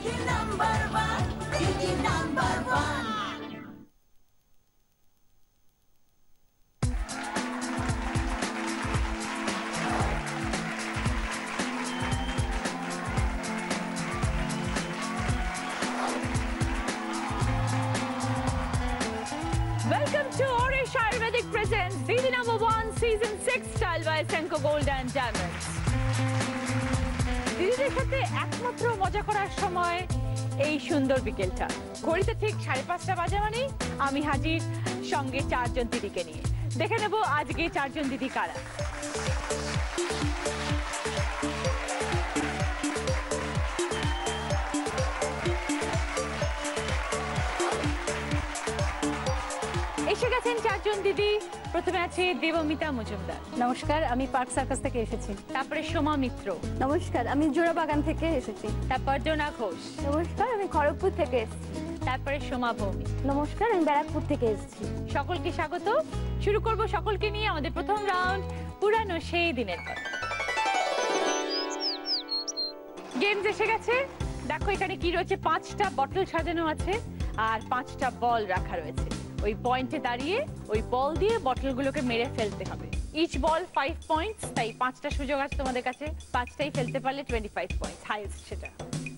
Welcome to Orish Ayurvedic presents Didi #1 Season 6 Style by Senco Gold and Diamonds. দিদিদের সাথে একমাত্র মজা করার সময় এই সুন্দর বিকেলটা। ঘড়িতে ঠিক 5:30 বাজে মানে আমি হাজির সঙ্গে 4 জন দিদিকে নিয়ে। দেখে নেব আজকে 4 জন দিদি কারা। এসে গেছেন 4 জন দিদি। প্রথমে আছে দেবমিতা মজুমদার। নমস্কার, আমি পার্ক সার্কাস থেকে এসেছি। তারপরে সোমা মিত্র। নমস্কার, আমি জোড়াবাগান থেকে এসেছি। তারপর জোনা ঘোষ। নমস্কার, আমি খড়গপুর থেকে এসেছি। তারপরে সোমা ভৌমিক। নমস্কার, আমি ব্যারাকপুর থেকে এসেছি। সকলকে স্বাগত। শুরু করব সকলকে নিয়ে আমাদের প্রথম রাউন্ড, পুরানো সেই দিনের কথা। গেমস এসে গেছে। দেখো এখানে কি রয়েছে, 5টা বটল সাজানো আছে আর 5টা বল রাখা রয়েছে। ওই পয়েন্টে দাঁড়িয়ে ওই বল দিয়ে বটলগুলোকে মেরে ফেলতে হবে। ইচ বল 5 পয়েন্টস, তাই 5টা সুযোগ আছে তোমাদের কাছে। 5টাই ফেলতে পারলে 25 পয়েন্টস, হাইয়েস্ট সেটা।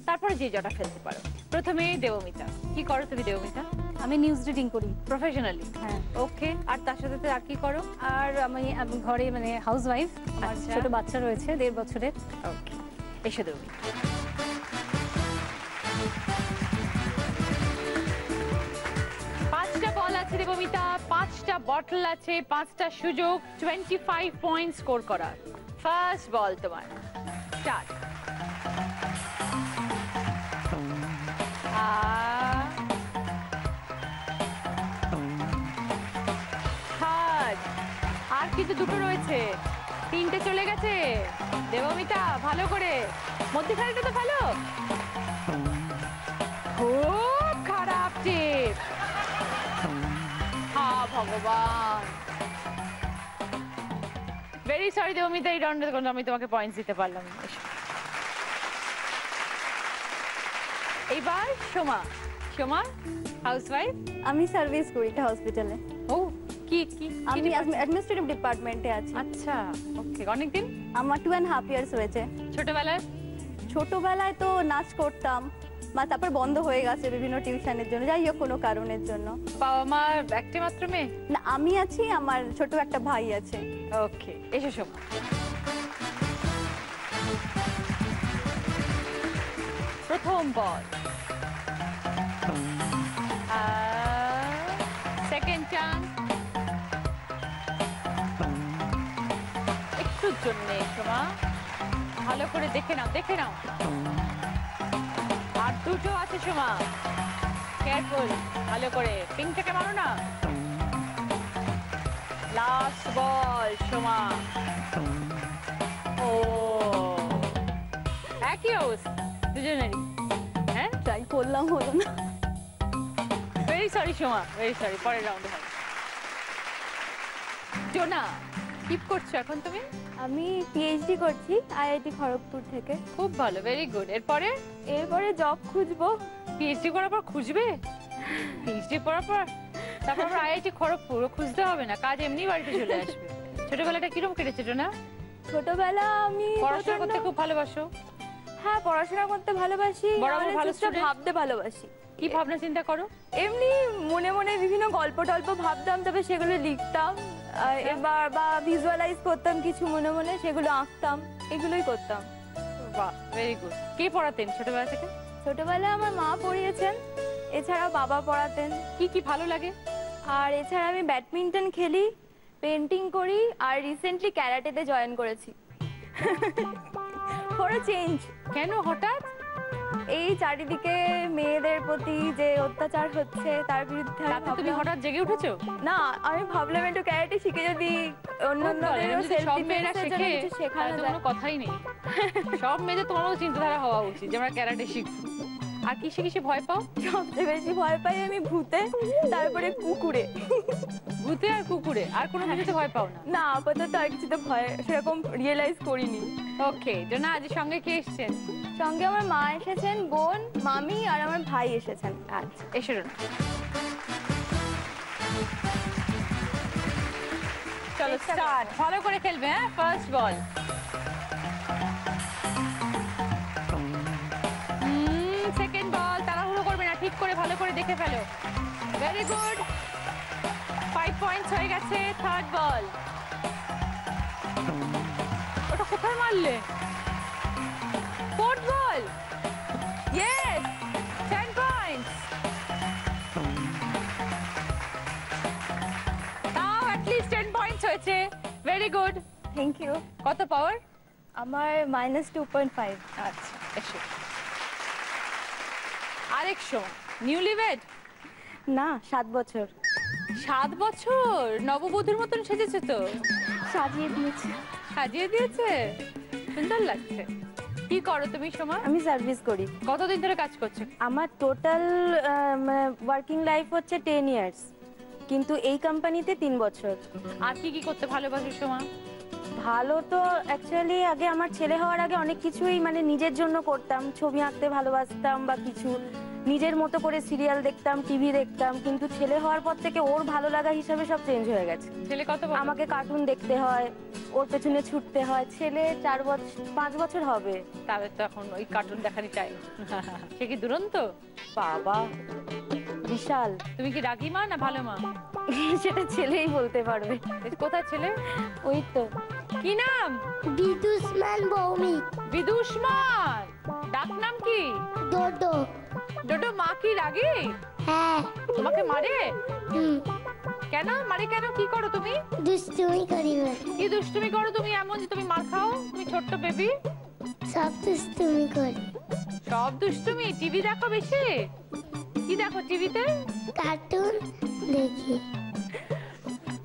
তারপরে যে জটা ফেলতে পারো। প্রথমে দেবমিতা। কি করো তুমি দেবমিতা? আমি নিউজ রিডিং করি প্রফেশনালি। হ্যাঁ। ওকে, আর তার সাথে আর কি করো? আর আমি ঘরে মানে হাউস ওয়াইফ। আমার আচ্ছা। ছোট বাচ্চা রয়েছে 1.5 বছরের। ওকে, এসে দেবমিতা। 5টা বল আছে দেবমিতা, 5টা বটল আছে, 5টা সুযোগ, 25 পয়েন্ট স্কোর করার। ফার্স্ট বল তোমার, স্টার্ট। আর কিন্তু দুটো রয়েছে, 3টে চলে গেছে। দেবমিতা ভালো করে মধ্যখানেটা তো ভালো। খুব খারাপ টিপ। ভগবান, ভেরি সরি দেবমিতা, এই রাউন্ডে আমি তোমাকে পয়েন্টস দিতে পারলাম না। এইবার সোমা। সোমা হাউসওয়াইফ। আমি সার্ভিস করি একটা হসপিটালে। ও, কি কি আমি অ্যাডমিনিস্ট্রেটিভ ডিপার্টমেন্টে আছি। আচ্ছা, ওকে। অনেকদিন? আমার 2.5 ইয়ার্স হয়েছে। ছোটবেলায়? ছোটবেলায় তো নাচ করতাম, তারপর বন্ধ হয়ে গেছে বিভিন্ন টিউশনের জন্য, যাই হোক কোনো কারণের জন্য। বাবা মা একটা মাত্র মেয়ে? না, আমি আছি, আমার ছোট একটা ভাই আছে। ওকে, এসো সোমা। প্রথম বল, সেকেন্ড চান্স, একটুর জন্য সোমা। ভালো করে দেখে নাও, দেখে নাও। আর দুটো আছে সোমা, কেয়ারফুল, ভালো করে। পিংটাকে মারো না। লাস্ট বল সোমা। ও, একই অবস্থা দুজনেরই। হ্যাঁ, ট্রাই করলাম, হলো না। Very sorry Soma, very sorry. পরের রাউন্ডে হবে। জোনা, কি করছো এখন তুমি? আমি পিএইচডি করছি আইআইটি খড়গপুর থেকে। খুব ভালো, ভেরি গুড। এরপরে জব খুঁজবো। পিএইচডি করার পর খুঁজবে? পিএইচডি করার পর তারপর আবার আইআইটি খড়গপুর খুঁজতে হবে না, কাজ এমনি বাড়িতে চলে আসবে। ছোটবেলাটা কিরকম কেটেছে জোনা? ছোটবেলা আমি পড়াশোনা করতে খুব ভালোবাসো? হ্যাঁ, পড়াশোনা করতে ভালোবাসি, ভাবতে ভালোবাসি। কি ভাবনা চিন্তা করো? এমনি মনে মনে বিভিন্ন গল্প টল্প ভাবতাম, তবে সেগুলো লিখতাম। এবার বা ভিজুয়ালাইজ করতাম কিছু মনে মনে, সেগুলো আঁকতাম, এগুলোই করতাম। বাহ, ভেরি গুড। কে পড়াতেন ছোটবেলা থেকে? ছোটবেলায় আমার মা পড়িয়েছেন, এছাড়া বাবা পড়াতেন। কি কি ভালো লাগে? আর এছাড়া আমি ব্যাডমিন্টন খেলি, পেন্টিং করি, আর রিসেন্টলি ক্যারাটেতে জয়েন করেছি। For a change. কেন হঠাৎ? এই চারিদিকে মেয়েদের প্রতি যে অত্যাচার হচ্ছে তার বিরুদ্ধে তুমি হঠাৎ জেগে উঠেছো? না, আমি ভাবলাম একটু ক্যারাটে শিখে যদি অন্যান্যদেরও সেলফ ডিফেন্সের জন্য কিছু শেখানো যায়। কোনো কথাই নেই। সব মেয়েদের তোমারও চিন্তাধারা হওয়া উচিত যে আমরা ক্যারাটে শিখবো। আর কিসে কিসে ভয় পাও? সবচেয়ে বেশি ভয় পাই আমি ভূতে, তারপরে কুকুরে। ভূতে আর কুকুরে, আর কোনো কিছুতে ভয় পাও না? না, আপাতত আর কিছুতে ভয় সেরকম রিয়েলাইজ করিনি। ওকে, জোনা আজ সঙ্গে কে এসেছেন? সঙ্গে আমার মা এসেছেন, বোন, মামি আর আমার ভাই এসেছেন। আচ্ছা এসো রুনা। চলো স্টার্ট, ভালো করে খেলবে। হ্যাঁ, ফার্স্ট বল। সেকেন্ড বল, তাড়াহুড়ো করবে না, ঠিক করে ভালো করে দেখে ফেলো। ভেরি গুড, 5 পয়েন্টস হয়ে গেছে। থার্ড বল, ওটা কোথায় মারলে? Fourth ball, yes, 10 points. তাও অ্যাটলিস্ট 10 পয়েন্টস হয়েছে। Very good, thank you. কত পাওয়ার? আমার -2.5। আচ্ছা এসো। আরেক সময় নিউলি ওয়েড? না, 7 বছর। 7 বছর? নববধূর মতন সেজেছে তো। সাজিয়ে দিয়েছে। সাজিয়ে দিয়েছে, সুন্দর লাগছে। কি করো তুমি সোমা? আমি সার্ভিস করি। কতদিন ধরে কাজ করছো? আমার টোটাল ওয়ার্কিং লাইফ হচ্ছে 10 ইয়ার্স, কিন্তু এই কোম্পানিতে 3 বছর। আর কি কি করতে ভালোবাসো সোমা? ভালো তো অ্যাকচুয়ালি আগে আমার ছেলে হওয়ার আগে অনেক কিছুই মানে নিজের জন্য করতাম, ছবি আঁকতে ভালোবাসতাম বা কিছু নিজের মতো করে সিরিয়াল দেখতাম, টিভি দেখতাম, কিন্তু ছেলে হওয়ার পর থেকে ওর ভালো লাগা হিসাবে সব চেঞ্জ হয়ে গেছে। ছেলে কত বড়? আমাকে কার্টুন দেখতে হয়, ওর পেছনে ছুটতে হয়। ছেলে 4 বছর 5 বছর হবে। তাহলে তো এখন ওই কার্টুন দেখারই টাইম। সে কি দুরন্ত? বাবা বিশাল। তুমি কি রাগী মা না ভালো মা? সেটা ছেলেই বলতে পারবে। কোথায় ছেলে? ওই তো। কি নাম? বিদুষ্মান ভৌমিক। বিদুষ্মান। ডাক নাম কি? ডোডো। ডোডো, মা কি রাগী? হ্যাঁ। তোমাকে মারে? হুম। কেন মারে? কেন, কি করো তুমি? দুষ্টুমি করিবে। কি দুষ্টুমি করো তুমি এমন যে তুমি মার খাও? তুমি ছোট্ট বেবি। সব দুষ্টুমি করি। সব দুষ্টুমি? টিভি দেখো বেশি? কি দেখো টিভিতে? কার্টুন দেখি।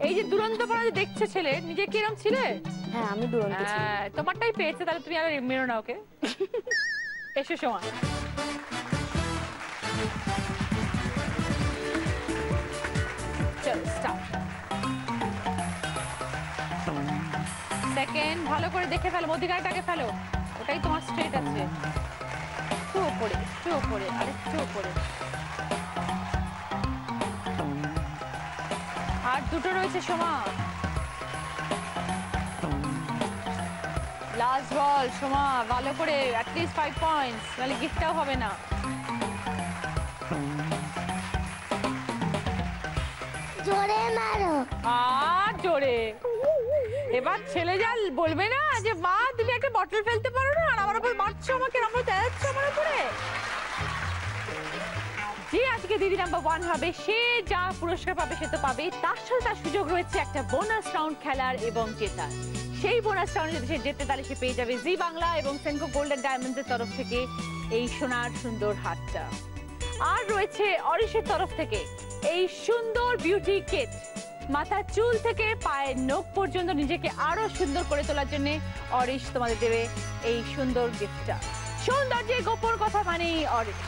এই যে দুরন্তপনা যে দেখছো ছেলে, নিজে কিরম ছিলে? হ্যাঁ, আমি দুরন্ত ছিলাম। হ্যাঁ, তোমারটাই পেয়েছে, তাহলে তুমি আর মেরো না ওকে। এসো সময়। চলো স্টার্ট। সেকেন্ড, ভালো করে দেখে ফেলো, মধ্যিখানটাকে ফেলো, ওটাই তোমার স্ট্রেট আছে। একটু ওপরে, একটু ওপরে, আর একটু ওপরে। আর দুটো রয়েছে সোমা। লাস্ট বল সোমা, ভালো করে, অ্যাটলিস্ট 5 পয়েন্টস, নাহলে গিফটটাও হবে না। জোরে মারো। আর জোরে। এবার ছেলে জাল বলবে না যে মা তুমি একটা বটল ফেলতে পারো না, আর আমার উপর মারছো আমাকে, আমার তেড়াচ্ছ আমার উপরে। যে আজকে দিদি নাম্বার 1 হবে, সে যা পুরস্কার পাবে সে তো পাবে, তার সাথে তার সুযোগ রয়েছে একটা বোনাস রাউন্ড খেলার এবং জেতার। সেই বোনাস রাউন্ডে যদি সে জেতে, তাহলে সে পেয়ে যাবে জি বাংলা এবং সেনকো গোল্ডেন ডায়মন্ডসের তরফ থেকে এই সোনার সুন্দর হাতটা। আর রয়েছে অরিশের তরফ থেকে এই সুন্দর বিউটি কিট। মাথার চুল থেকে পায়ের নখ পর্যন্ত নিজেকে আরো সুন্দর করে তোলার জন্য অরিশ তোমাদের দেবে এই সুন্দর গিফটটা। সৌন্দর্যের গোপন কথা মানেই অরিশ।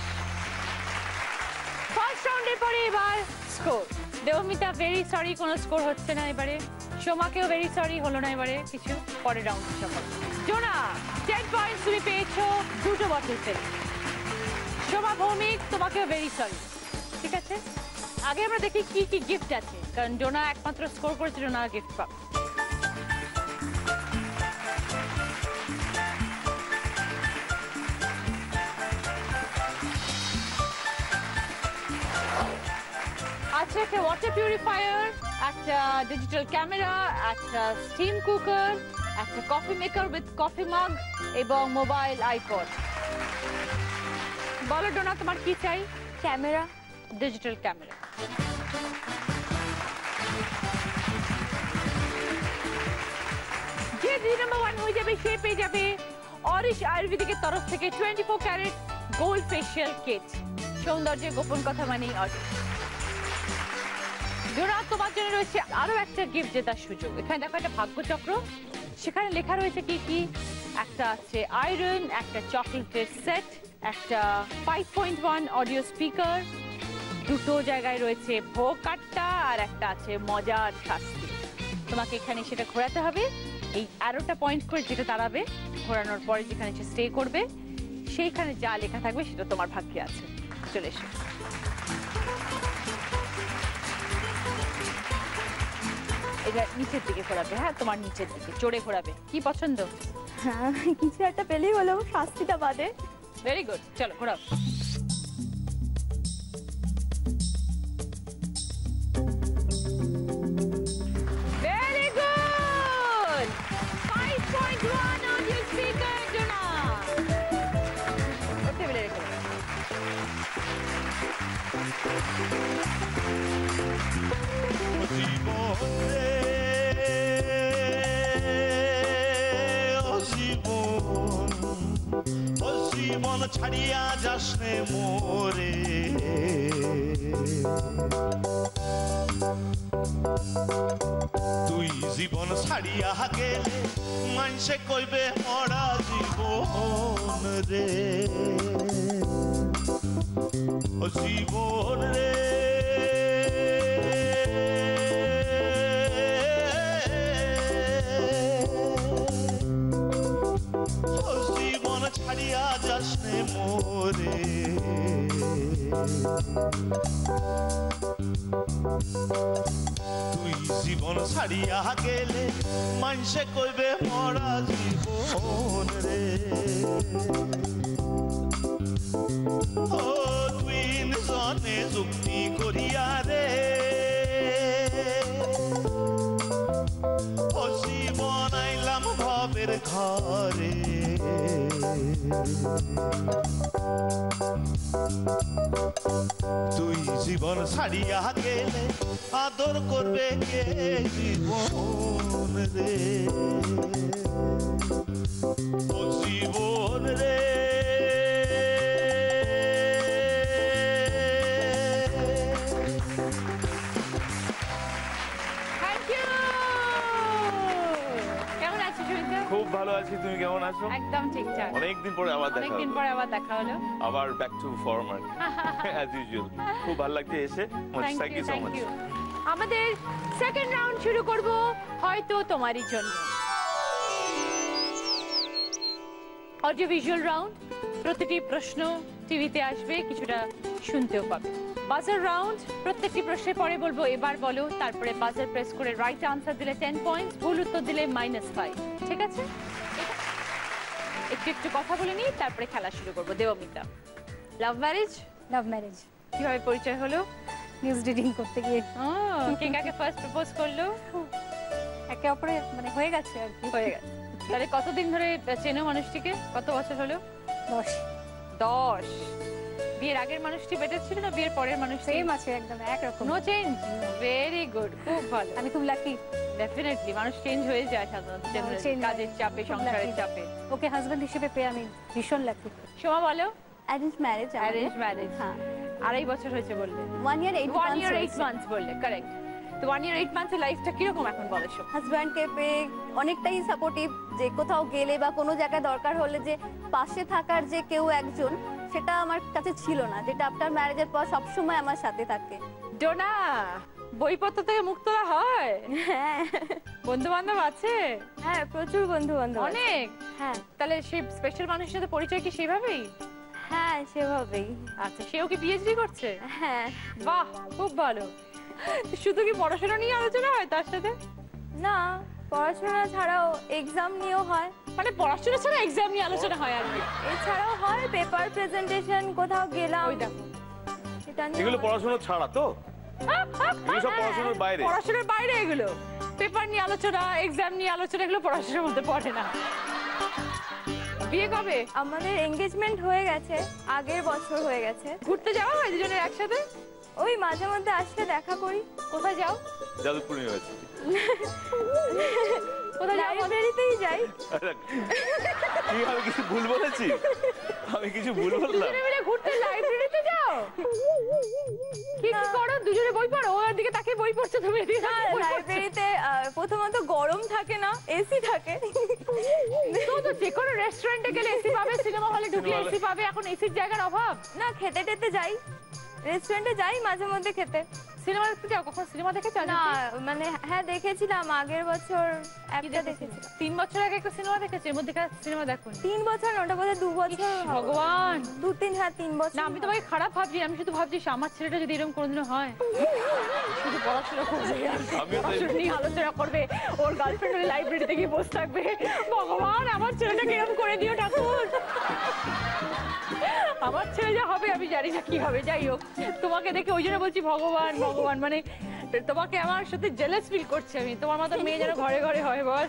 ফার্স্ট রাউন্ডের পরে এবার স্কোর। দেবমিতা ভেরি সরি, কোনো স্কোর হচ্ছে না এবারে। সোমাকেও ভেরি সরি, হলো না এবারে কিছু। পরের রাউন্ড সফল। জোনা 10 পয়েন্টস তুমি পেয়েছো, দুটো বটল ফেল। সোমা ভৌমিক, তোমাকেও ভেরি সরি। ঠিক আছে, আগে আমরা দেখি কি কি গিফট আছে, কারণ জোনা একমাত্র স্কোর করেছে, জোনা গিফট পাবে। আছে একটা ওয়াটার পিউরিফায়ার, একটা ডিজিটাল ক্যামেরা, একটা স্টিম কুকার, একটা কফি মেকার উইথ কফি মাগ এবং মোবাইল আইপড। বলো ডোনা, তোমার কি চাই? Camera, digital camera. যে দিদি নাম্বার 1 হয়ে যাবে সে পেয়ে যাবে অরিশ আয়ুর্বেদিকের তরফ থেকে 24 ক্যারেট গোল্ড ফেশিয়াল কিট। সৌন্দর্যের গোপন কথা মানেই অরিশ। জোনা, তোমার জন্য রয়েছে আরো একটা গিফট জেতার সুযোগ। এখানে দেখো একটা ভাগ্যচক্র, সেখানে লেখা রয়েছে কি কি। একটা আছে আয়রন, একটা চকলেটের সেট, একটা 5.1 অডিও স্পিকার, দুটো জায়গায় রয়েছে ভোগ কাট্টা, আর একটা আছে মজার শাস্তি। তোমাকে এখানে সেটা ঘোরাতে হবে, এই 11টা পয়েন্ট করে যেটা দাঁড়াবে, ঘোরানোর পরে যেখানে সে স্টে করবে সেইখানে যা লেখা থাকবে সেটা তোমার ভাগ্যে আছে। চলে এসো। এটা নিচের দিকে ঘোরাবে, হ্যাঁ তোমার নিচের দিকে জোরে ঘোরাবে। কি পছন্দ? হ্যাঁ, কিছু একটা পেলেই হলো, শাস্তিটা বাদে। ভেরি গুড, চলো ঘোরাও। Very good, 5.1 on your speaker, Donna. টেবিলে রেখে দাও। জীবন ছাড়িয়া যাস নে মোরে, তুই জীবন ছাড়িয়া গেলে মানুষে কইবে মরা জীবন রে, ও জীবন রে। ছাড়িয়া যাস নে মোরে, তুই জীবন ছাড়িয়া গেলে মানুষে কইবে মরা জীবন রে, ও তুই জনে যুক্তি করিয়া রে, ও জীবন আইলাম ভবের ঘরে, তুই জীবন ছাড়িয়া গেলে আদর করবে কে জীবন রে, ও জীবন রে। খুব ভালো আছি, তুমি কেমন আছো? একদম ঠিকঠাক। অনেকদিন পরে আবার দেখা, অনেকদিন পরে আবার দেখা হলো, আবার back to form as usual. খুব ভালো লাগছে এসে, থ্যাংক ইউ সো মাচ। আমাদের সেকেন্ড রাউন্ড শুরু করব হয়তো তোমারই জন্য। অডিও ভিজুয়াল রাউন্ড, প্রতিটি প্রশ্ন টিভিতে আসবে, কিছুটা শুনতেও পাবে। বাজার রাউন্ড, প্রত্যেকটি প্রশ্নের পরে বলবো এবার বলো, তারপরে বাজার প্রেস করে রাইট আনসার দিলে 10 পয়েন্টস, ভুল উত্তর দিলে -5। ঠিক আছে? একটু একটু কথা বলে নিই, তারপরে খেলা শুরু করবো। Debmita, love marriage? Love marriage. কিভাবে পরিচয় হলো? নিউজ রিডিং করতে গিয়ে। কে কাকে ফার্স্ট প্রপোজ করলো? একে অপরে মানে হয়ে গেছে আর কি। হয়ে গেছে। তাহলে কতদিন ধরে চেনো মানুষটিকে? কত বছর হলো? 10। বিয়ের আগের মানুষটি বেটার ছিল না বিয়ের পরের মানুষ? সেম আছে, একদম একরকম, নো চেঞ্জ। ভেরি গুড, খুব ভালো। আমি খুব লাকি। ডেফিনেটলি মানুষ চেঞ্জ হয়ে যায় সাধারণত, কাজের চাপে, সংসারের চাপে। ওকে হাজবেন্ড হিসেবে পেয়ে আমি ভীষণ লাকি। সোমা বলো। Arrange marriage. অ্যারেঞ্জ ম্যারেজ, হ্যাঁ। 2.5 বছর হয়েছে বললে। 1 year 8 months বললে, কারেক্ট। তো 1 year 8 months এর লাইফটা কিরকম এখন বলো? হাজব্যান্ডকে পেয়ে অনেকটাই সাপোর্টিভ, যে কোথাও গেলে বা কোনো জায়গায় দরকার হলে যে পাশে থাকার যে কেউ একজন, সেটা আমার কাছে ছিল না, যেটা আফটার ম্যারেজের পর সবসময় আমার সাথে থাকে। ডোনা, বইপত্র থেকে মুখ তোলা হয়? হ্যাঁ। বন্ধু বান্ধব আছে? হ্যাঁ, প্রচুর বন্ধু বান্ধব অনেক। হ্যাঁ। তাহলে সেই স্পেশাল মানুষের সাথে পরিচয় কি সেভাবেই? হ্যাঁ, সেভাবেই। আচ্ছা, সেও কি পিএইচডি করছে? হ্যাঁ। বাহ, খুব ভালো। শুধু কি পড়াশোনা নিয়ে আলোচনা হয় তার সাথে? না, পড়াশোনা ছাড়াও এক্সাম নিয়েও হয়। মানে পড়াশোনা ছাড়া এক্সাম নিয়ে আলোচনা হয় আর কি? এছাড়াও হয় পেপার প্রেজেন্টেশন, কোথাও গেলাম। ওই দেখো, এগুলো পড়াশোনা ছাড়া তো? এগুলো সব পড়াশোনার বাইরে। পড়াশোনার বাইরে এগুলো। পেপার নিয়ে আলোচনা, এক্সাম নিয়ে আলোচনা, এগুলো পড়াশোনার মধ্যে পড়ে না। বিয়ে কবে? আমাদের এনগেজমেন্ট হয়ে গেছে, আগের বছর হয়ে গেছে। ঘুরতে যাওয়া হয় দুজনের একসাথে? ওই মাঝে মধ্যে আসলে দেখা করি। কোথায় যাও? যাদবপুর ইউনিভার্সিটি। কোথায় যাও? লাইব্রেরিতেই যাই। কি, আমি কিছু ভুল বলেছি? আমি কিছু ভুল বললাম? দুজনে মিলে ঘুরতে লাইব্রেরিতে যাও? কি কি করো? দুজনে বই পড়ো? ওর দিকে তাকিয়ে বই পড়ছো তুমি? লাইব্রেরিতে প্রথমত গরম থাকে না, এসি থাকে। তো যে কোনো রেস্টুরেন্টে গেলে এসি পাবে, সিনেমা হলে ঢুকলে এসি পাবে, এখন এসির জায়গার অভাব? না, খেতে টেতে যাই, রেস্টুরেন্টে যাই মাঝে মধ্যে খেতে। সিনেমা দেখতে যাও? কখন সিনেমা দেখেছো? না মানে হ্যাঁ দেখেছিলাম আগের বছর একটা দেখেছিলাম। 3 বছর আগে একটা সিনেমা দেখেছো, এর মধ্যে সিনেমা দেখো? 3 বছর না, ওটা বোধহয় 2 বছর। ভগবান, 3 বছর। না আমি তোমাকে খারাপ ভাবছি, আমি শুধু ভাবছি আমার ছেলেটা যদি এরকম কোনোদিনও হয়, শুধু পড়াশোনা করবে, পড়াশোনা নিয়ে আলোচনা করবে, ওর গার্লফ্রেন্ড ওই লাইব্রেরিতে গিয়ে বসে থাকবে। ভগবান, আমার ছেলেটাকে এরকম করে দিও ঠাকুর। আমার ছেলে যা হবে আমি জানি না কি হবে। যাই হোক, তোমাকে দেখে ওই জন্য বলছি ভগবান ভগবান, মানে তোমাকে আমার সাথে জেলাস ফিল করছি আমি। তোমার মতো মেয়ে যেন ঘরে ঘরে হয়। বল,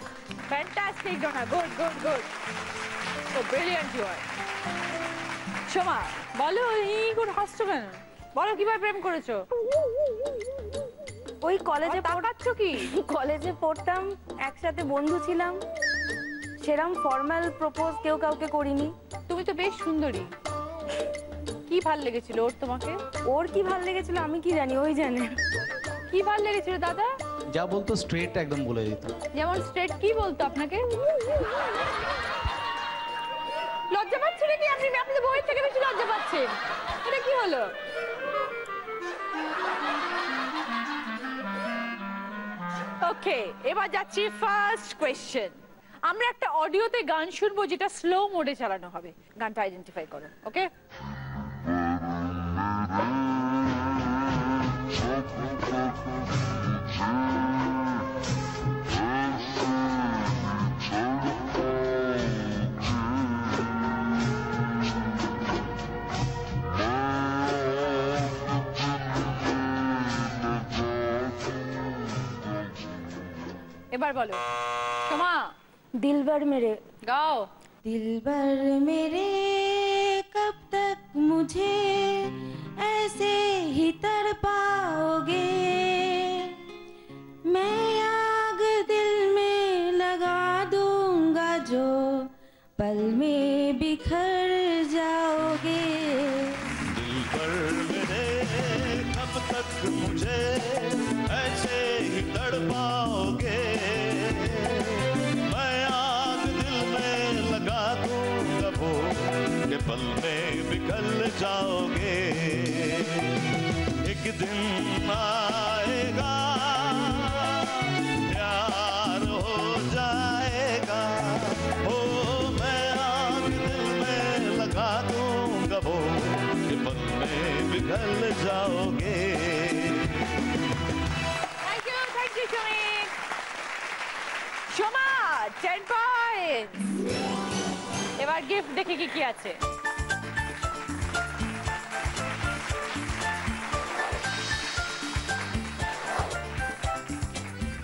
fantastic Dona, good good good, oh brilliant you are. Soma বলো, এই করে হাসছো কেন? বলো কিভাবে প্রেম করেছো? ওই কলেজে তাকাচ্ছ কি? কলেজে পড়তাম, একসাথে বন্ধু ছিলাম, সেরকম ফর্মাল প্রপোজ কেউ কাউকে করিনি। তুমি তো বেশ সুন্দরী, কি ভাল লেগেছিল ওর তোমাকে? ওর কি ভাল লেগেছিল আমি কি জানি, ওই জানে। কি ভাল লেগেছিল দাদা? যা বলতো স্ট্রেট একদম বলে দিত। যেমন স্ট্রেট কি বলতো আপনাকে? লজ্জা পাচ্ছেন নাকি আপনি? আপনি তো বউয়ের থেকে বেশি লজ্জা পাচ্ছেন, এটা কি হলো? ওকে, এবার যাচ্ছি ফার্স্ট কোয়েশ্চেন। আমরা একটা অডিওতে গান শুনবো যেটা স্লো মোডে চালানো হবে। গানটা আইডেন্টিফাই করো, ওকে? এবার বলো সোমা। दिलबर मेरे, गाओ। दिलबर मेरे कब तक मुझे ऐसे ही तड़पाओगे, मैं आग दिल में लगा दूंगा जो पल में बिखर जाओगे। दिल पर मेरे कब तक मुझे ऐसे ही तड़पाओगे, मैं आग दिल में लगा दूंगा वो के पल में बिखर जाओगे। एक दिन आएगा प्यार हो जाएगा, ओ मैं आग दिल में लगा दूंगा वो के पल में बिखर जाओगे। Thank you Shamik. Soma 10 point. এবার গিফট দেখে কি কি আছে।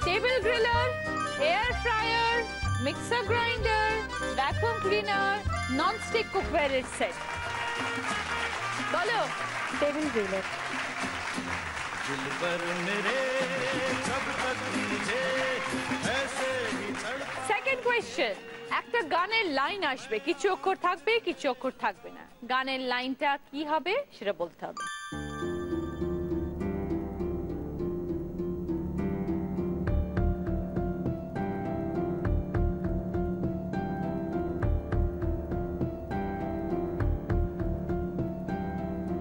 Table griller, air fryer, mixer grinder, vacuum cleaner, nonstick কুকওয়্যারের সেট। বলো। Table griller. दिल पर मेरे कब तक मुझे ऐसे ही সেকেন্ড কোয়েশ্চেন, একটা গানের লাইন আসবে, কিছু অক্ষর থাকবে কিছু অক্ষর থাকবে না। গানের লাইনটা কি হবে সেটা বলতে হবে।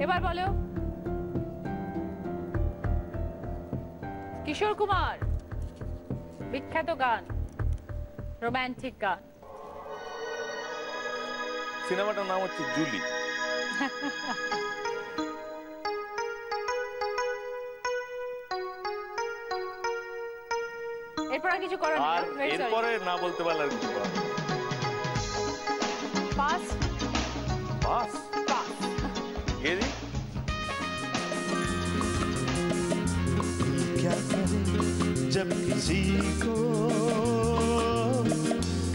এবার বলো। কিশোর কুমার, বিখ্যাত গান, রোমান্টিক গান। সিনেমাটার নাম হচ্ছে জুলি। এরপর আর কিছু করার নেই। আর এরপরে না বলতে পারলে আর কিছু করার নেই। পাস বাস পাস। গেরি क्या करे जब किसी को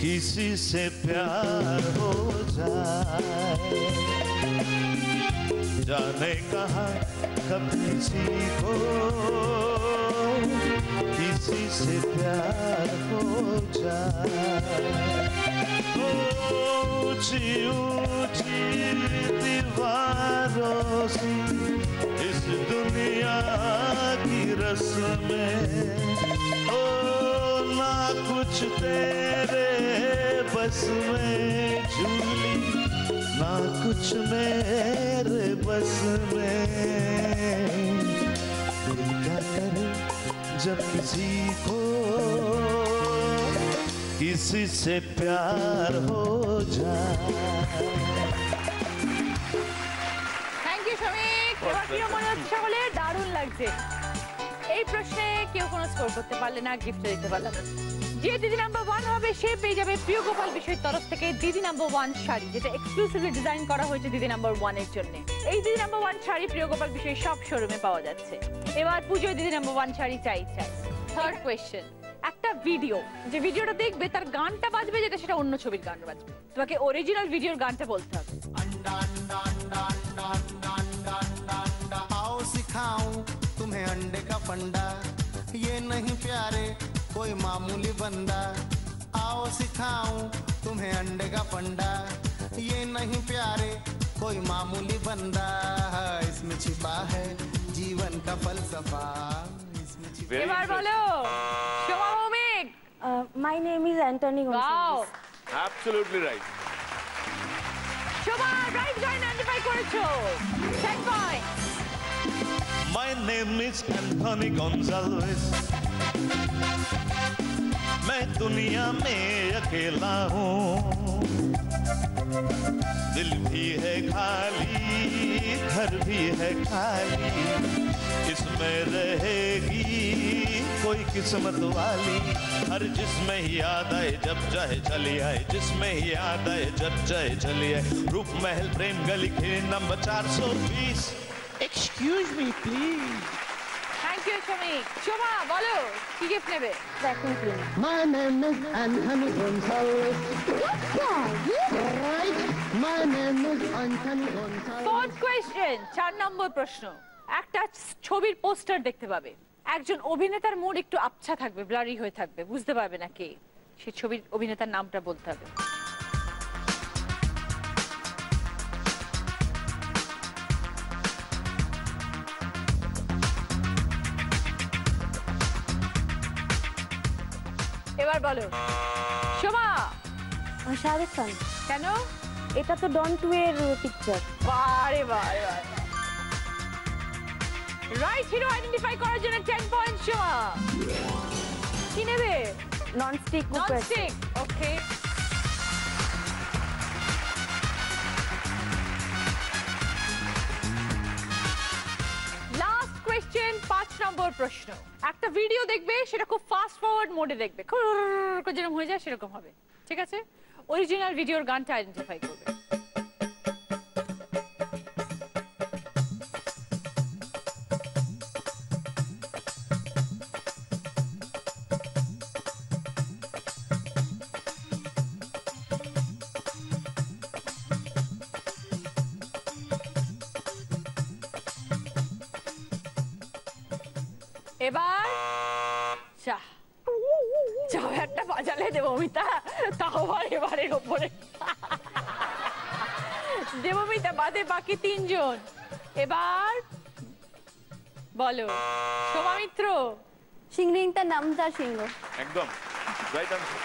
किसी से प्यार हो जाए, जाने कहाँ कब किसी को किसी से प्यार हो जाए। ऊंची ऊंची दीवारों से इस दुनिया की रस्में, ओ ना कुछ तेरे बस में झूली, ना कुछ मेरे बस में। जब किसी को किसी से प्यार हो जाए। Thank you Shamik. এবার কি মনে হচ্ছে সকলে? দারুণ লাগছে। এই প্রশ্নে কেউ কোনো স্কোর করতে পারলে না, গিফট দিতে পারলাম না। যে দিদি নাম্বার 1 হবে সে পেয়ে যাবে প্রিয় গোপাল বিষয়ের তরফ থেকে দিদি নাম্বার 1 শাড়ি, যেটা এক্সক্লুসিভলি ডিজাইন করা হয়েছে দিদি নাম্বার 1 এর জন্য। এই দিদি নাম্বার 1 শাড়ি প্রিয় গোপাল বিষয়ের সব শোরুমে পাওয়া যাচ্ছে। এবার পুজোয় দিদি নাম্বার 1 শাড়ি চাই। থার্ড কোয়েশ্চেন, একটা ভিডিও, যে ভিডিওটা দেখবে তার গানটা বাজবে যেটা, সেটা অন্য ছবির গান বাজবে। তোমাকে অরিজিনাল ভিডিওর গানটা বলতে হবে। आओ सिखाऊं तुम्हें अंडे का फंडा, ये नहीं प्यारे कोई मामूली बंदा। आओ सिखाऊं तुम्हें अंडे का फंडा, ये नहीं प्यारे कोई मामूली बंदा। इसमें छिपा है जीवन का फलसफा, इसमें छिपा। এবার বলো Shobha Bhowmik. My name is Antony wow, Gonsalves. Absolutely right. Shobha right join identify করেছো, 10 point. My name is Anthony Gonzalez, मैं दुनिया में अकेला हूँ, दिल भी है खाली घर भी है खाली, इसमें रहेगी कोई किस्मत वाली, हर जिसमें ही याद आए जब चाहे चली आए, जिसमें ही याद आए जब चाहे चली आए, रूप महल प्रेम गली खेल number 420। Excuse me please। Thank you Shamik. Shobha বলো কি গিফট নেবে? Vacuum cleaner. My name is Anthony Gonzalez. Right? My name is Anthony Gonzalez. Fourth question, 4 নম্বর প্রশ্ন। একটা ছবির পোস্টার দেখতে পাবে, একজন অভিনেতার মুখ একটু আবছা থাকবে, ব্লারি হয়ে থাকবে, বুঝতে পারবে না কে। সেই ছবির অভিনেতার নামটা বলতে হবে। এবার বলো শোভা। শাহরুখ খান। কেন? এটা তো ডন 2 এর পিকচার। বারে বারে রাইট হিরো আইডেন্টিফাই করার জন্য 10 পয়েন্ট শোভা। কি নেবে? Non stick cooker. ননস্টিক, ওকে। লাস্ট কোয়েশ্চেন, 5 নম্বর প্রশ্ন। একটা ভিডিও দেখবে, সেটা খুব ফাস্ট ফরওয়ার্ড মোডে দেখবে, যেরকম হয়ে যায় সেরকম হবে, ঠিক আছে? অরিজিনাল ভিডিওর গানটা আইডেন্টিফাই করবে। এবার চাও একটা বাজালে দেবমিতা, তাও এবারের ওপরে। দেবমিতা বাদে বাকি 3 জন। এবার বলো শোভা মিত্র। সিংহটা নাম তার সিংহ। একদম রাইট আনসার।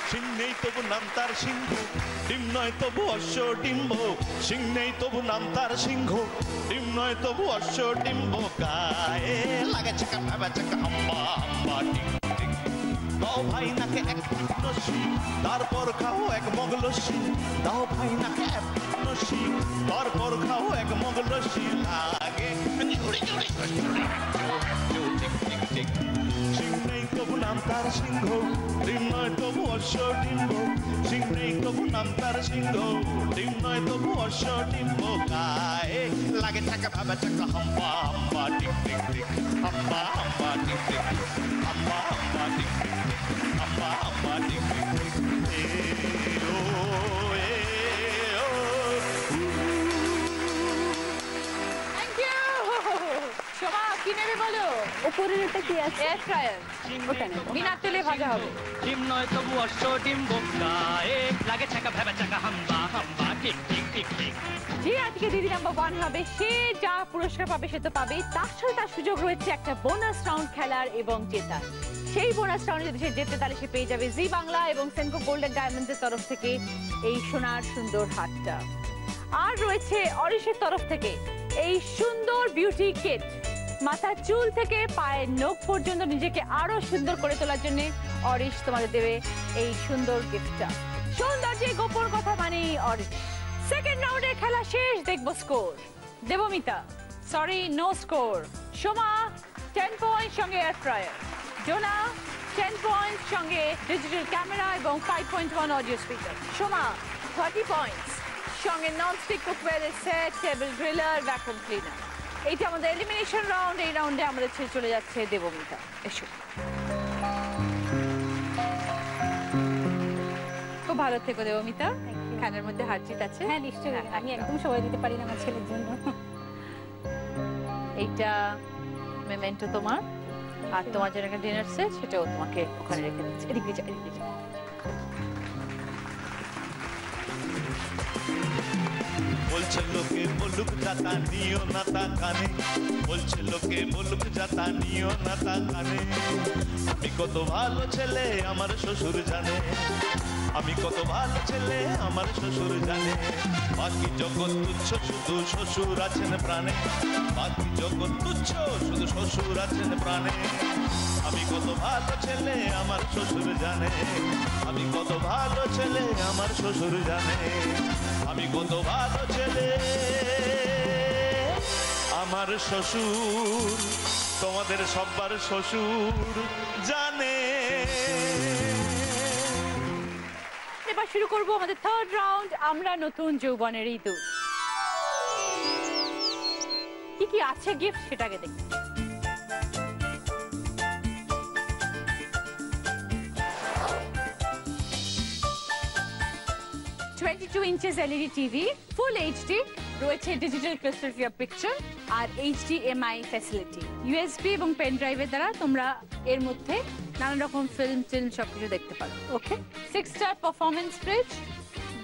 সিং নেই তবু নাম তার সিংহ, ডিম নয় তবু অশ্ব ডিম্ব, সিং নেই তবু নাম তার সিংহ, ডিম নয় তবু অশ্ব ডিম্ব, গায়ে লাগে চাকা ভাবা চাকা হাম্বা হাম্বা টিং টিং, দাও ভাই নাকে এক নসি তারপর খাও এক মগ লস্যি, দাও ভাই নাকে এক নসি তারপর খাও এক মগ লস্যি, লাগে জুড়ি জুড়ি টিক টিক টিক। সিং নেই তবু নাম তার সিংহ, ডিম নয় তবু অশ্ব ডিম্ব, সিং নেই তবু নাম তার সিংহ, ডিম নয় তবু অশ্ব ডিম্ব, গায়ে লাগে চাকা ভাবা চাকা হাম্বা হাম্বা টিক টিক টিক, হাম্বা হাম্বা টিক টিক টিক, হাম্বা হাম্বা টিক টিক টিক, হাম্বা হাম্বা টিক টিক টিক, এ ও এ ও। Thank you Shobha. কি নেবে বলো? উপরের এটা কি আছে? এয়ার ফ্রায়ার, ওটা নেব। বিনা তেলে ভাজা হবে। ডিম নয় তবু অশ্ব ডিম্ব, গায়ে লাগে চাকা ভেবা চাকা হাম্বা হাম্বা টিক টিক টিক টিক। যে আজকে দিদি নাম্বার 1 হবে সে যা পুরস্কার পাবে সে তো পাবেই, তার সাথে তার সুযোগ রয়েছে একটা বোনাস রাউন্ড খেলার এবং জেতার। সেই বোনাস রাউন্ডে যদি সে জেতে তাহলে সে পেয়ে যাবে জি বাংলা এবং সেনকো গোল্ডেন ডায়মন্ডসের তরফ থেকে এই সোনার সুন্দর হাতটা। আর রয়েছে অরিশের তরফ থেকে এই সুন্দর বিউটি কিট, মাথার চুল থেকে পায়ের নখ পর্যন্ত নিজেকে আরো সুন্দর করে তোলার জন্য অরিশ তোমাদের দেবে এই সুন্দর গিফটটা। সৌন্দর্যে গোপন কথা মানে অরিশ। সেকেন্ড রাউন্ডের খেলা শেষ, দেখবো score. Debmita sorry no score. Soma 10 point সঙ্গে এয়ার ফ্রায়ার। জোনা 10 পয়েন্ট সঙ্গে ডিজিটাল ক্যামেরা এবং 5.1 অডিও স্পিকার। সোমা 30 পয়েন্টস সঙ্গে ননস্টিক কুকওয়্যারের set, table griller, vacuum cleaner. এইটা আমাদের এলিমিনেশন রাউন্ড। এই রাউন্ডে আমাদের ছেড়ে চলে যাচ্ছে দেবমিতা। এসো। খুব ভালো থেকো দেবমিতা। খানের মধ্যে হার জিত আছে। হ্যাঁ নিশ্চয়ই, আমি একদম সময় দিতে পারি না আমার ছেলের জন্য। এইটা মেমেন্টো তোমার, আর তোমার জন্য একটা ডিনার সেট, সেটাও তোমাকে ওখানে রেখে দিচ্ছি। এদিকে যা, এদিকে যা। বলছে লোকে বলুক যাতা নিও না তা কানে, বলছে লোকে বলুক যাতা নিও না তা কানে। আমি কত ভালো ছেলে আমার শ্বশুর জানে, আমি কত ভালো ছেলে আমার শ্বশুর জানে। বাকি জগৎ তুচ্ছ শুধু শ্বশুর আছেন প্রাণে, বাকি জগৎ তুচ্ছ শুধু শ্বশুর আছেন প্রাণে। আমি কত ভালো ছেলে আমার শ্বশুর জানে, আমি কত ভালো ছেলে আমার শ্বশুর জানে। আমি কত ভালো ছেলে আমার শ্বশুর, তোমাদের সবার শ্বশুর জানে। এবার শুরু করব আমাদের থার্ড রাউন্ড, আমরা নতুন যৌবনের ইঁদুর। কি কি আছে গিফট সেটাকে দেখি। 22 inches LED TV, full HD, রয়েছে ডিজিটাল ক্রিস্টাল ক্লিয়ার পিকচার আর এইচডিএমআই ফ্যাসিলিটি। ইউএসবি এবং পেন ড্রাইভের দ্বারা তোমরা এর মধ্যে নানা রকম ফিল্ম সবকিছু দেখতে পারো। ওকে, 6 স্টার পারফরমেন্স ফ্রিজ,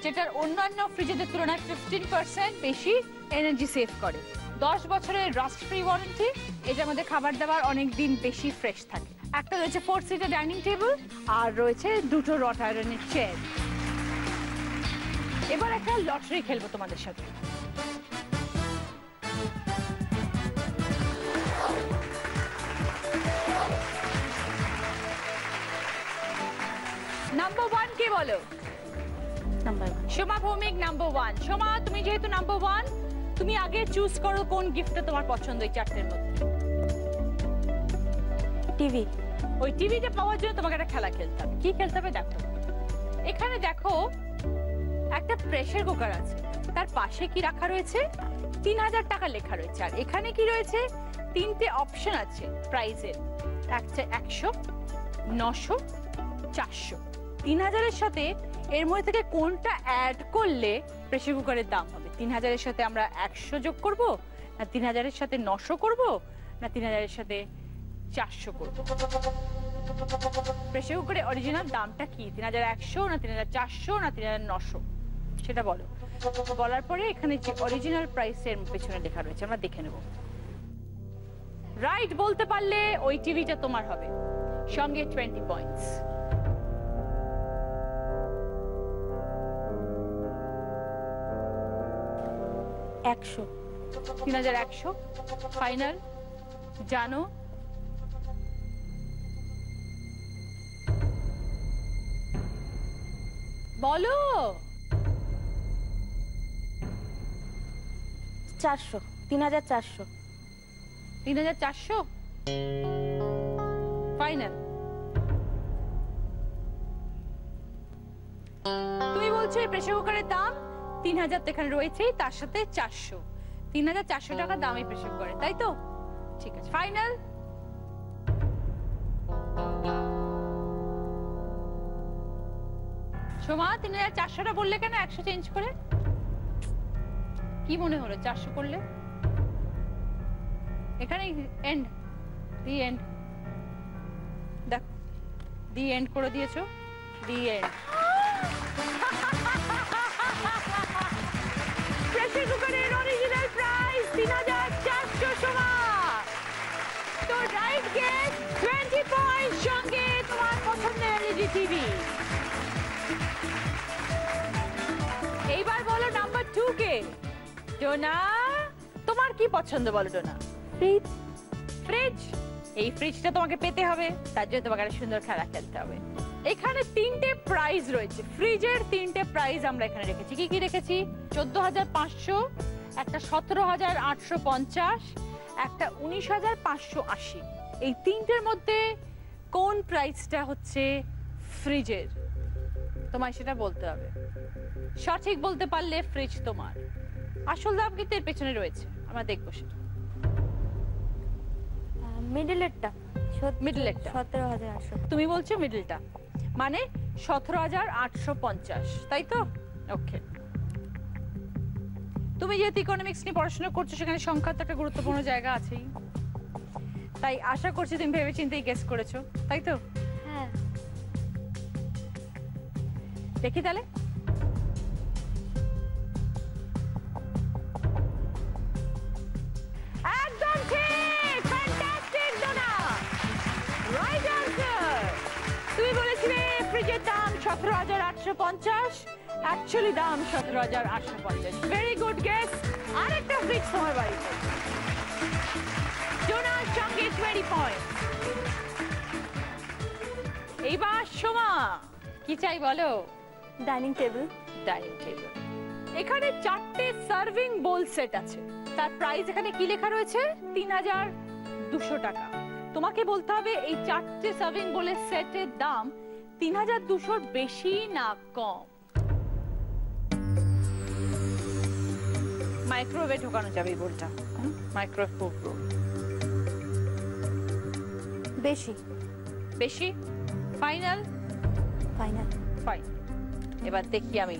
যেটার অন্যান্য ফ্রিজের তুলনায় 15% বেশি এনার্জি সেভ করে। 10 বছরের রাস্ট ফ্রি ওয়ারেন্টি, এটার মধ্যে খাবার দাবার অনেক দিন বেশি ফ্রেশ থাকে। একটা রয়েছে 4 সিটার ডাইনিং টেবিল আর রয়েছে দুটো রট আয়রনের চেয়ার। এবার একটা লটারি খেলবো তোমাদের সাথে। নাম্বার 1 কে বলো? সোমা ভৌমিক নাম্বার 1। সোমা, তুমি যেহেতু নাম্বার 1, তুমি আগে চুজ করো কোন গিফটটা তোমার পছন্দ এই চারটের মধ্যে। টিভি। ওই টিভিটা পাওয়ার জন্য তোমাকে একটা খেলা খেলতে হবে। কি খেলতে হবে দেখো। এখানে দেখো একটা প্রেসার কুকার আছে, তার পাশে কি রাখা রয়েছে? 3000 টাকা লেখা রয়েছে। আর এখানে কি রয়েছে? 3টে অপশন আছে প্রাইসের, একটা 100, 900, 400। 3000 এর সাথে এর মধ্যে থেকে কোনটা অ্যাড করলে প্রেসার কুকারের দাম হবে? 3000 এর সাথে আমরা 100 যোগ করব, না 3000 এর সাথে 900 করব, না 3000 এর সাথে 400 করব? প্রেসার কুকারের অরিজিনাল দামটা কি? 3100 না 3400 না 3900? সেটা বলো। বলার পরে এখানে যে অরিজিনাল প্রাইসের পেছনে লেখা রয়েছে আমরা দেখে নেব। রাইট বলতে পারলে ওই টিভিটা তোমার হবে, সঙ্গে 20 পয়েন্টস। একশো। 3100 ফাইনাল? জানো? বলো। 400। 3400। 3400 ফাইনাল? তুমি বলছো এই প্রেসার কুকারের দাম 3000 এখানে রয়েছে, তার সাথে 400, 3400 টাকা দাম এই প্রেসার কুকারে, তাই তো? ঠিক আছে, ফাইনাল? সোমা 3400টা বললে কেন 100 চেঞ্জ করে? কি মনে হলো 400 করলে? এখানে এন্ড, দি এন্ড, দেখ দি এন্ড করে দিয়েছো, দি এন্ড। প্রেসার কুকারের অরিজিনাল প্রাইস 3400 সোমা। তো রাইট গেস 20 পয়েন্ট, সঙ্গে তোমার পছন্দের এলইডি টিভি। এইবার বলো নাম্বার 2 কে? ডোনা, তোমার কি পছন্দ বলো ডোনা? ফ্রিজ। ফ্রিজ। এই ফ্রিজটা তোমাকে পেতে হবে, তার জন্য তোমাকে একটা সুন্দর খেলা খেলতে হবে। এখানে 3টে প্রাইজ রয়েছে, ফ্রিজের 3টে প্রাইজ আমরা এখানে রেখেছি। কি কি রেখেছি? 14,500, একটা 17,850, একটা 19,580। এই 3টের মধ্যে কোন প্রাইসটা হচ্ছে ফ্রিজের? তোমায় সেটা বলতে হবে। সঠিক বলতে পারলে ফ্রিজ তোমার। আসল দাম কিন্তু এর পেছনে রয়েছে, আমরা দেখবো সেটা। মিডলেরটা, মিডলেরটা 17,800। তুমি বলছো মিডলটা, মানে 17,850, তাই তো? ওকে। তুমি যেহেতু ইকোনমিক্স নিয়ে পড়াশোনা করছো, সেখানে সংখ্যা তো একটা গুরুত্বপূর্ণ জায়গা আছেই, তাই আশা করছি তুমি ভেবেচিন্তেই গেস করেছো, তাই তো? হ্যাঁ। দেখি তাহলে। একদম ঠিক, ফ্যান্টাস্টিক ডোনা, রাইট আনসার। তুমি বলেছিলে ফ্রিজের দাম 17,850, অ্যাকচুয়ালি দাম 17,850। Very good guess. আরেকটা ফ্রিজ তোমার বাড়িতে। ডোনার সঙ্গে 20 পয়েন্ট। এইবার সোমা, কি চাই বলো? Dining table. Dining table. এখানে 4টে সার্ভিং বোল সেট আছে, তার প্রাইস এখানে কি লেখা রয়েছে? 3,200 টাকা। তোমাকে বলতে হবে এই 4টে সার্ভিং বোলের সেটের দাম 3,200 বেশি না কম? মাইক্রোওয়েভে ঢোকানো যাবে এই বোলটা, মাইক্রোওয়েভ প্রুফ। বেশি। বেশি? ফাইনাল? ফাইনাল। ফাইন। এবার দেখি আমি,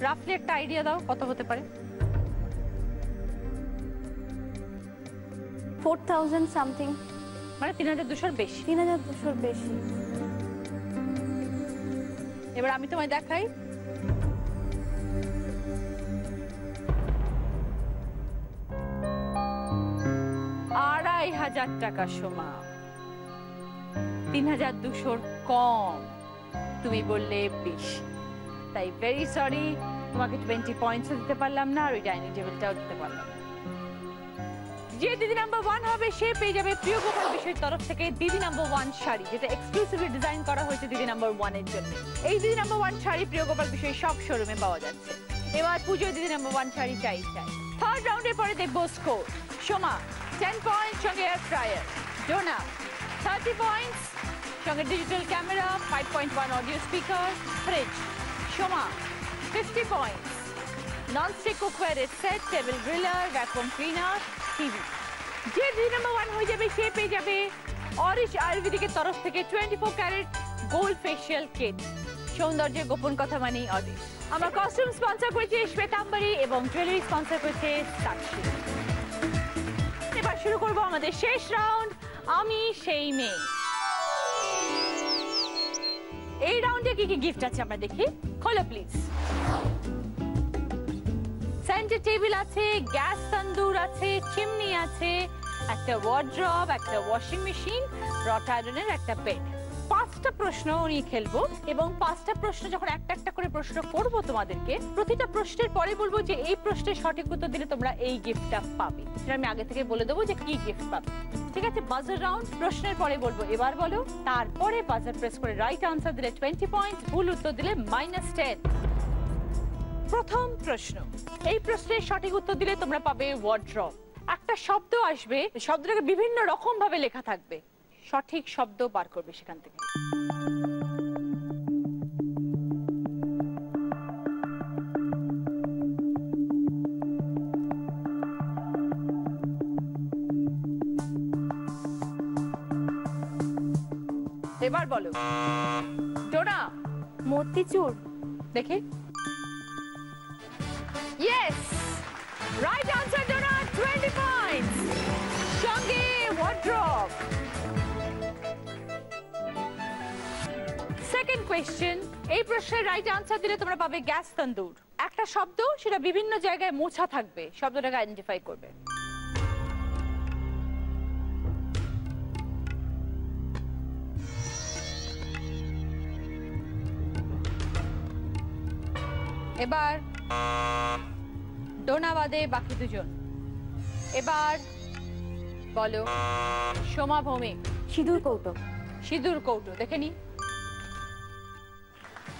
রাফলি একটা আইডিয়া দাও কত হতে পারে? 4,000 সামথিং, মানে 3,200 বেশি। 3,200 বেশি। এবার আমি তোমায় দেখাই। ৳2,500 টাকা সোমা, 3,200 কম, তুমি বললে বেশি, তাই ভেরি সরি, তোমাকে 20 পয়েন্টস দিতে পারলাম না, আর ওই ডাইনিং টেবিলটাও দিতে পারলাম না। যে দিদি নাম্বার 1 হবে সে পেয়ে যাবে প্রিয় গোপাল বিষয়ের তরফ থেকে দিদি নাম্বার 1 শাড়ি, যেটা এক্সক্লুসিভলি ডিজাইন করা হয়েছে দিদি নাম্বার 1 এর জন্য। এই দিদি নাম্বার 1 শাড়ি প্রিয় গোপাল বিষয়ের সব শোরুমে পাওয়া যাচ্ছে। এবার পুজোয় দিদি নাম্বার 1 শাড়ি চাই। থার্ড রাউন্ডের পরে দেখবো স্কোর। সোমা 10 পয়েন্ট সঙ্গে এয়ার ফ্রায়ার, ডোনা 30 পয়েন্টস সঙ্গে digital camera, 5.1 audio speaker, fridge. Soma 50 points, nonstick কুকওয়্যারের set, table griller, vacuum cleaner, TV. যে দিদি নাম্বার 1 হয়ে যাবে সে পেয়ে যাবে অরিশ আয়ুর্বেদিকের তরফ থেকে 24 ক্যারেট গোল্ড ফেশিয়াল কিট। সৌন্দর্যের গোপন কথা মানেই অরিশ। আমরা কস্টিউম স্পন্সর করেছি শ্বেতাম্বরী এবং জুয়েলারি স্পন্সর করেছে সাক্ষী। এবার শুরু করব আমাদের শেষ রাউন্ড, আমি সেই মেয়ে। এই রাউন্ডে কি কি গিফট আছে আমরা দেখি। খোলো প্লিজ। সেন্টার টেবিল আছে, গ্যাস তন্দুর আছে, চিমনি আছে, একটা ওয়ার্ড্রব, একটা ওয়াশিং মেশিন, রট আয়রনের একটা বেড। 5টা প্রশ্ন নিয়ে খেলবো এবং 5টা প্রশ্ন যখন একটা একটা করে প্রশ্ন করব তোমাদেরকে, প্রতিটা প্রশ্নের পরে বলবো যে এই প্রশ্নের সঠিক উত্তর দিলে তোমরা এই গিফটটা পাবে। সেটা আমি আগে থেকে বলে দেবো যে কি গিফট পাবে। ঠিক আছে? বাজার রাউন্ড, প্রশ্নের পরে বলবো এবার বলো, তারপরে বাজার প্রেস করে রাইট আনসার দিলে 20 পয়েন্টস, ভুল উত্তর দিলে -10। প্রথম প্রশ্ন, এই প্রশ্নের সঠিক উত্তর দিলে তোমরা পাবে ওয়ার্ড্রব। একটা শব্দ আসবে, শব্দটাকে বিভিন্ন রকম ভাবে লেখা থাকবে, সঠিক শব্দ বার করবে সেখান থেকে। এবার বলো। ডোনা। মতিচুর। দেখি। Yes, right answer Dona, 20 points. সঙ্গে ওয়ার্ড্রব। সেকেন্ড কোয়েশ্চেন, এই প্রশ্নের রাইট আনসার দিলে তোমরা পাবে গ্যাস তন্দুর। একটা শব্দ, সেটা বিভিন্ন জায়গায় মোছা থাকবে, শব্দটাকে আইডেন্টিফাই করবে। এবার ডোনা বাদে বাকি দুজন। এবার বলো সোমা ভৌমিক। সিঁদুর কৌটো। সিঁদুর কৌটো, দেখে নি।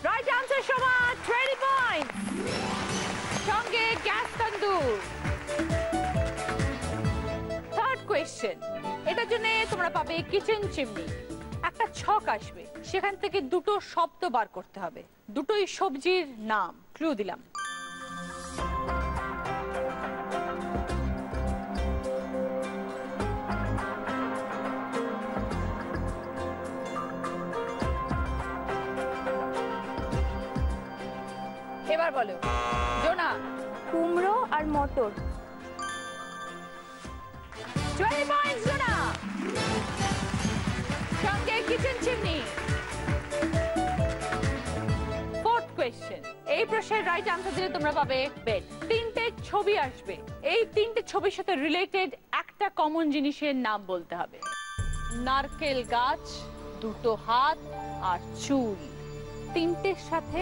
Right answer Soma, 20 point. সঙ্গে গ্যাস তন্দুর। থার্ড কোয়েশ্চেন, এটার জন্য তোমরা পাবে কিচেন চিমনি। একটা ছক আসবে, সেখান থেকে দুটো শব্দ বার করতে হবে, দুটোই সবজির নাম। ক্লু দিলাম। এবার বলো জোনা। কুমড়ো আর মটর। 20 পয়েন্টস জোনা। সঙ্গে কিচেন চিমনি। ফোর্থ কোয়েশ্চেন, এই প্রশ্নের রাইট আনসার দিলে তোমরা পাবে বেড। তিনটে ছবি আসবে, এই তিনটে ছবির সাথে রিলেটেড একটা কমন জিনিসের নাম বলতে হবে। নারকেল গাছ, দুটো হাত আর চুল, তিনটের সাথে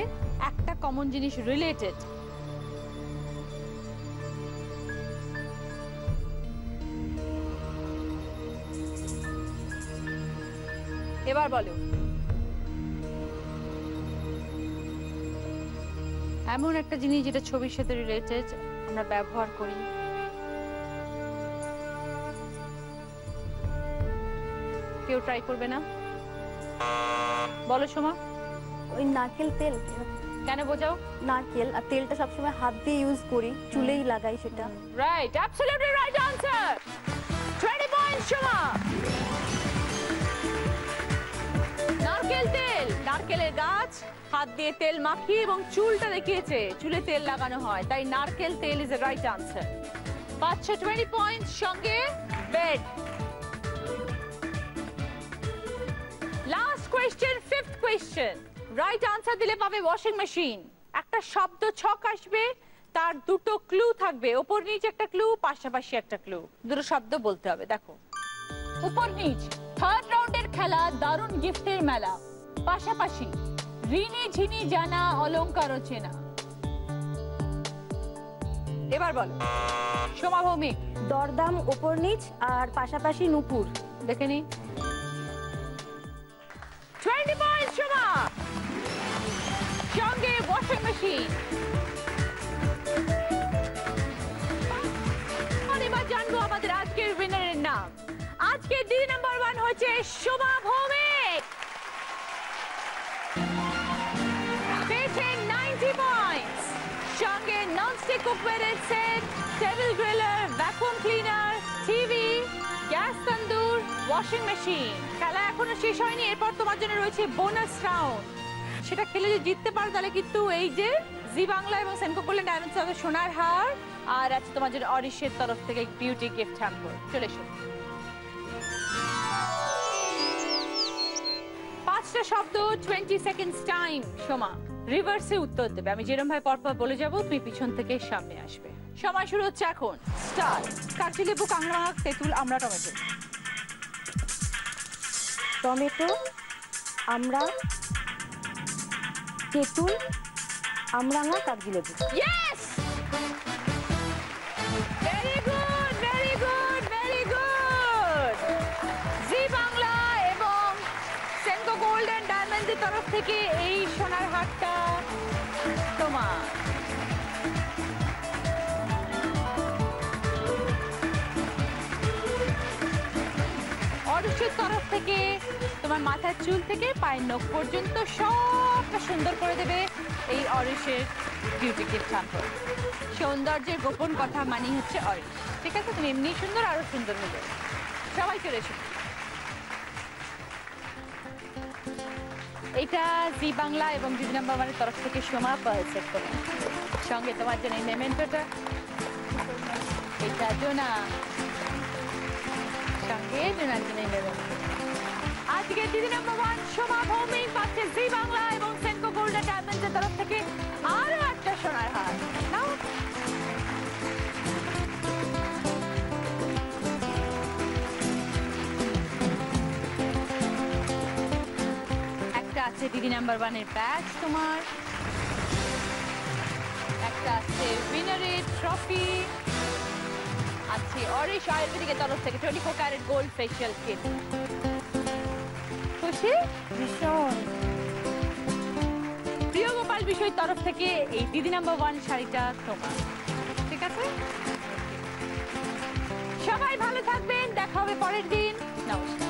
একটা কমন জিনিস রিলেটেড। এবার বলো এমন একটা জিনিস যেটা ছবির সাথে রিলেটেড, আমরা ব্যবহার করি। কেউ ট্রাই করবে না? বলো সোমা। ওই নারকেল তেল। কেন বোঝাও? নারকেল আর তেলটা সবসময় হাত দিয়ে ইউজ করি, চুলেই লাগাই সেটা। Right, absolutely right answer. 20 points Soma. নারকেল তেল, নারকেলের গাছ, হাত দিয়ে তেল মাখিয়ে এবং চুলটা দেখিয়েছে, চুলে তেল লাগানো হয়, তাই নারকেল তেল ইজ এ রাইট আনসার। পাচ্ছে 20 পয়েন্টস, সঙ্গে bed. Last question, fifth question, right answer দিলে পাবে ওয়াশিং মেশিন। একটা শব্দ ছক আসবে, তার দুটো ক্লু থাকবে, উপর নিচ একটা ক্লু, পাশাপাশি একটা ক্লু, দুটো শব্দ বলতে হবে। দেখো উপর নিচ, থার্ড রাউন্ডের খেলা, দারুণ গিফটের মেলা, পাশাপাশি ঋণী ঝিনি জানা, অলংকার চেনা। এবার বলো সোমা ভৌমিক। দরদাম, উপর নিচ আর পাশাপাশি নুপুর। দেখে নি। 20 পয়েন্টস সোমা। সঙ্গে ওয়াশিং মেশিন। এবার জানবো আমাদের আজকের উইনারের নাম। আজকের দিদি নাম্বার 1 হচ্ছে সোমা ভৌমিক, পেয়েছে 90 পয়েন্টস। সঙ্গে ননস্টিক কুকওয়্যারের set, table griller, vacuum cleaner, TV, gas tandoor, washing machine. খেলা এখনো শেষ হয়নি, এরপর তোমার জন্য রয়েছে বোনাস রাউন্ড। সেটা খেলে যদি জিততে পারো তাহলে কিন্তু এই যে জি বাংলা এবং সেনকো গোল্ডেন ডায়মন্ডস এর সোনার হার, আর আছে তোমার জন্য অরিশের তরফ থেকে বিউটি গিফট হ্যাম্পার। চলে এসো। 5টা শব্দ, 20 সেকেন্ডস টাইম। সোমা রিভার্সে উত্তর দেবে, আমি যেরকম ভাবে পরপর বলে যাব, তুমি পিছন থেকে সামনে আসবে। সময় শুরু হচ্ছে এখন। স্টার্ট। কাগজি লেবু, কাঁকড়া, তেঁতুল, আমড়া, টমেটো। টমেটো, আমড়া, তেঁতুল, আমড়াঙা, কাগজি লেবু। Yes, very good, very good, very good. Zee Bangla এবং সেনকো গোল্ডেন ডায়মন্ডের তরফ থেকে এই সোনার হারটা তোমার। অরিশের তরফ থেকে তোমার মাথার চুল থেকে পায়ের নখ পর্যন্ত সবটা সুন্দর করে দেবে এই অরিশের বিউটি গিফট হ্যাম্পার। সৌন্দর্যের গোপন কথা মানি হচ্ছে অরিশ, ঠিক আছে? তুমি এমনি সুন্দর, আরো সুন্দর হয়ে যাবে। সবাই চলে এসো। এটা জি বাংলা এবং দিদি নাম্বার 1 এর তরফ থেকে সোমা পার্সেট করে। সঙ্গে তোমার জন্য এই মেমেন্টোটা, এটা জোনা, সঙ্গে জোনার জন্য এই মেমেন্টো। আজকে দিদি নাম্বার 1 সোমা ভৌমিক পাচ্ছে জি বাংলা এবং সেনকো গোল্ডেন ডায়মন্ডস এর তরফ থেকে আরো একটা সোনার হার। নাও, একটা আছে দিদি নাম্বার 1 এর ব্যাচ তোমার, একটা আছে উইনারের ট্রফি, আর পাচ্ছি অরিশ আয়ুর্বেদিকের তরফ থেকে 24 ক্যারেট গোল্ড ফেশিয়াল কিট। খুশি? ভীষণ। প্রিয় গোপাল বিষয়ের তরফ থেকে এই দিদি নাম্বার 1 শাড়িটা তোমার, ঠিক আছে? সবাই ভালো থাকবেন, দেখা হবে পরের দিন। নমস্কার।